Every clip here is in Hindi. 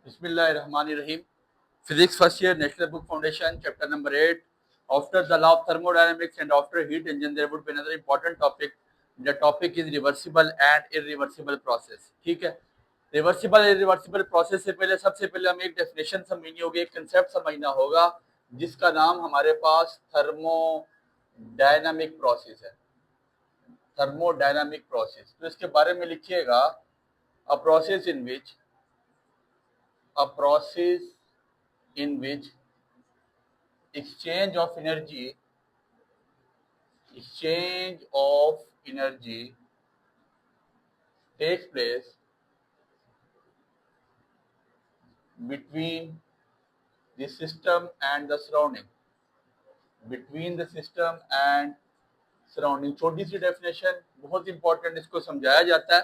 Bismillahirrahmanirrahim. Physics first year, National Book Foundation, chapter number 8. After the law of thermodynamics and after heat engine, there would be another important topic. The topic is reversible and irreversible process. ठीक है, रिवर्सिबल इरिवर्सिबल प्रोसेस से पहले सबसे पहले हमें एक डेफिनेशन समझनी होगी, एक कंसेप्ट समझना होगा जिसका नाम हमारे पास थर्मोडायनामिक प्रोसेस है। थर्मोडायनामिक प्रोसेस, तो इसके बारे में लिखिएगा a process in which exchange of energy takes place between the system and the surrounding, छोटी सी डेफिनेशन, बहुत इंपॉर्टेंट, इसको समझाया जाता है।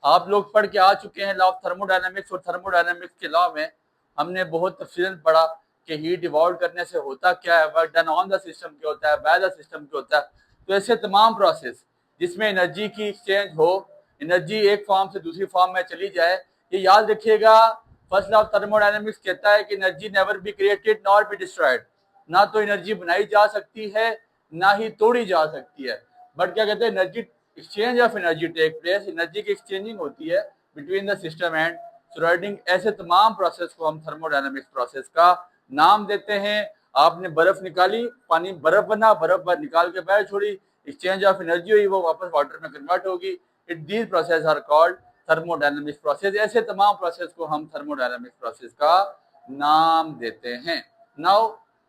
आप लोग पढ़ के आ चुके हैं लॉ ऑफ थर्मोडायनामिक्स, और थर्मोडायनामिक्स के लॉ में हमने बहुत तफसीलन पढ़ा कि हीट इवॉल्व करने से होता क्या है, work done on the system क्या होता है, बाय द सिस्टम क्या होता है। तो ऐसे तमाम प्रोसेस जिसमें एनर्जी की एक्सचेंज हो, एनर्जी एक फॉर्म से दूसरी फॉर्म में चली जाए, ये याद रखिएगा। फर्स्ट लॉ ऑफ थर्मोडायनामिक्स कहता है कि energy never be created nor be destroyed. ना तो एनर्जी बनाई जा सकती है, ना ही तोड़ी जा सकती है, बट क्या कहते हैं, energy exchange of energy take place, energy की एक्सचेंजिंग होती है between the system and surrounding. ऐसे तमाम प्रोसेस को हम थर्मोडायनामिक्स प्रोसेस का नाम देते हैं। आपने बर्फ निकाली, पानी बर्फ बना, बर्फ निकाल के बाहर छोड़ी, एक्सचेंज ऑफ एनर्जी हुई, वो वापस वाटर में कन्वर्ट होगी। It these process are called thermodynamics process. ऐसे तमाम प्रोसेस को हम थर्मोडायनामिक्स प्रोसेस का नाम देते हैं। Now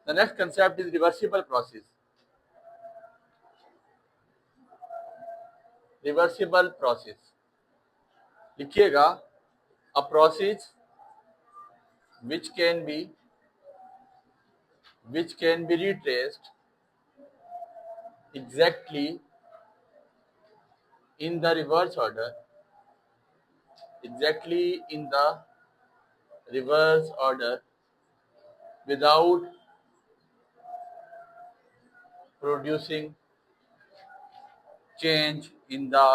the next concept is reversible process. Reversible process लिखिएगा a process which can be retraced exactly in the reverse order, without producing change in the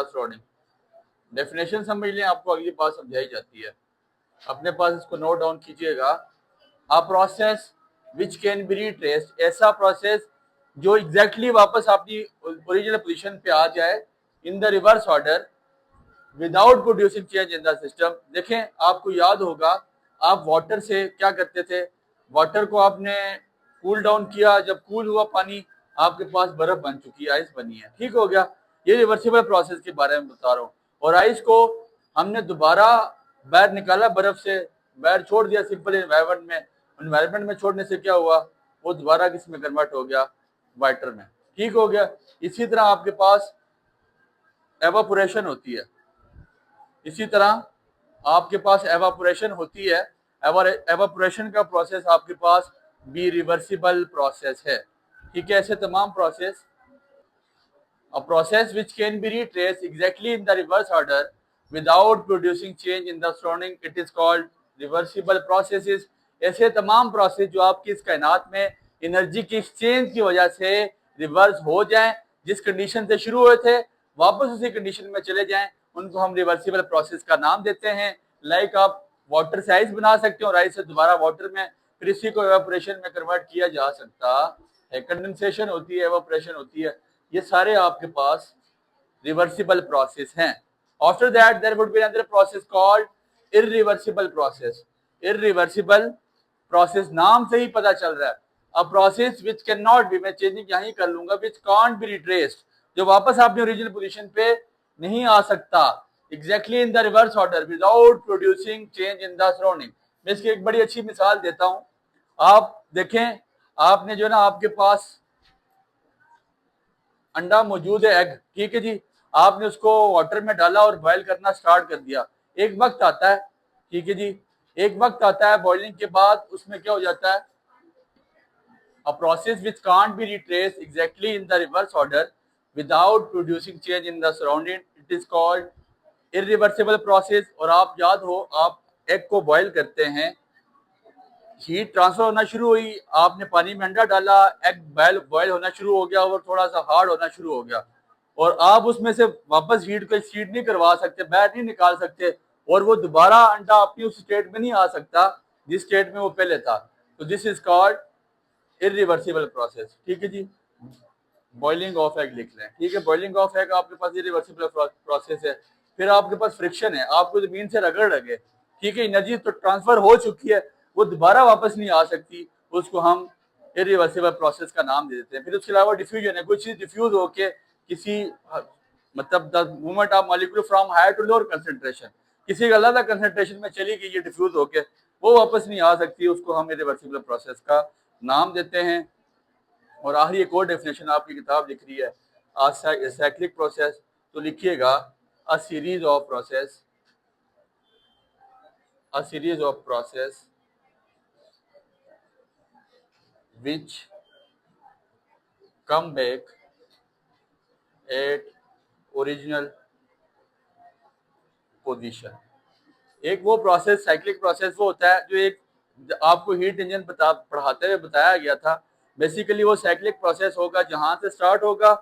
surrounding, definition समझ लें, आपको अगली बात समझाई जाती है। अपने पास इसको नोट डाउन कीजिएगा। A process which can be retraced, ऐसा प्रोसेस जो एग्जैक्टली वापस अपनी ओरिजिनल पोजीशन पे आ जाए in the reverse order without producing change in the system. देखें, आपको याद होगा आप वाटर से क्या करते थे, वाटर को आपने कूल डाउन किया, जब कूल हुआ पानी, आपके पास बर्फ बन चुकी है, आइस बनी है, ठीक हो गया। ये रिवर्सिबल प्रोसेस के बारे में बता रहा हूँ। और आइस को हमने दोबारा बाहर निकाला, बर्फ से बाहर छोड़ दिया सिंपल एनवायरमेंट में छोड़ने से क्या हुआ, वो दोबारा किस में कन्वर्ट हो गया, वाटर में, ठीक हो गया। इसी तरह आपके पास एवापोरेशन होती है, एवापोरेशन का प्रोसेस आपके पास भी रिवर्सिबल प्रोसेस है, ठीक है। ऐसे तमाम process, a process which can be retraced exactly in the reverse order without producing change in the surrounding, it is called reversible processes। ऐसे तमाम प्रोसेस जो आपकी इस कायनात में एनर्जी की एक्सचेंज की वजह से रिवर्स हो जाएं, जिस कंडीशन से शुरू हुए थे वापस उसी कंडीशन में चले जाएं, उनको हम रिवर्सिबल प्रोसेस का नाम देते हैं। लाइक आप वाटर से आइस बना सकते हो और आइस से दोबारा वाटर में, फिर इसी को एवापोरेशन में कन्वर्ट किया जा सकता है। कंडेंसेशन होती है, एवापोरेशन होती है, ये सारे आपके पास रिवर्सिबल प्रोसेस हैं। After that there would be another process called irreversible process. Irreversible process नाम से ही पता चल रहा है, a process which can not be, मैं चेंजिंग यहीं कर लूंगा, व्हिच कांट बी रिट्रेस्ड, जो वापस अपनी ओरिजिनल पोजीशन पे नहीं आ सकता, exactly in the reverse order without producing change in the surrounding. मैं इसकी एक बड़ी अच्छी मिसाल देता हूं। आप देखें, आपने जो ना, आपके पास अंडा मौजूद है, एग, ठीक है जी, आपने उसको वाटर में डाला और बॉयल करना स्टार्ट कर दिया। एक वक्त आता है, ठीक है जी, एक वक्त आता है बॉइलिंग के बाद उसमें क्या हो जाता है, a process which can't be retraced exactly in the reverse order without producing change in the surrounding, it is called irreversible process। और आप याद हो, आप एग को बॉयल करते हैं, हीट ट्रांसफर होना शुरू हुई, आपने पानी में अंडा डाला, एग बॉयल होना शुरू हो गया और थोड़ा सा हार्ड होना शुरू हो गया, और आप उसमें से वापस हीट को एक्सीड नहीं करवा सकते, बाहर नहीं निकाल सकते, और वो दोबारा अंडा अपनी उस स्टेट में नहीं आ सकता जिस स्टेट में वो पहले था। तो this is called irreversible process. ठीक है जी, बॉइलिंग ऑफ एग लिख लें। ठीक है, बॉइलिंग ऑफ एग आपके पास इरिवर्सिबल प्रोसेस है। फिर आपके पास फ्रिक्शन है, आपको जमीन से रगड़ लगे, ठीक है, एनर्जी तो ट्रांसफर हो चुकी है, वो दोबारा वापस नहीं आ सकती, उसको हम इरिवर्सिबल प्रोसेस का नाम दे देते हैं। फिर उसके अलावा डिफ्यूजन है, कोई चीज डिफ्यूज होके किसी मतलब the movement of molecule from higher to lower concentration, किसी अलग कंसेंट्रेशन में चली गई ये डिफ्यूज होके, वो वापस नहीं आ सकती, उसको हम इरिवर्सिबल प्रोसेस का नाम देते हैं। और आखिरी एक और डेफिनेशन आपकी किताब लिख रही है साइक्लिक प्रोसेस, तो लिखिएगा a series of process, a series of process which come back at original position। एक वो प्रोसेस साइक्लिक प्रोसेस वो होता है जो एक आपको हीट इंजन पढ़ाते हुए बताया गया था। बेसिकली वो साइक्लिक प्रोसेस होगा, जहां से स्टार्ट होगा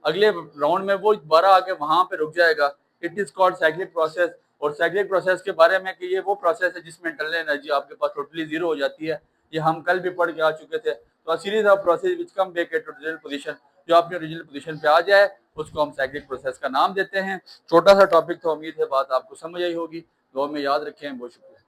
अगले राउंड में वो दोबारा आके वहां पे रुक जाएगा। It is called cyclic process. और साइक्लिक प्रोसेस के बारे में कि ये वो प्रोसेस है जिसमें इंटरनल एनर्जी आपके पास टोटली जीरो हो जाती है, ये हम कल भी पढ़ के आ चुके थे। तो series of process which come back at original position, जो अपनी ओरिजिनल पोजीशन पे आ जाए उसको हम साइक्लिक प्रोसेस का नाम देते हैं। छोटा सा टॉपिक था, उम्मीद है बात आपको समझ आई होगी। दुआ में याद रखें। बहुत शुक्रिया।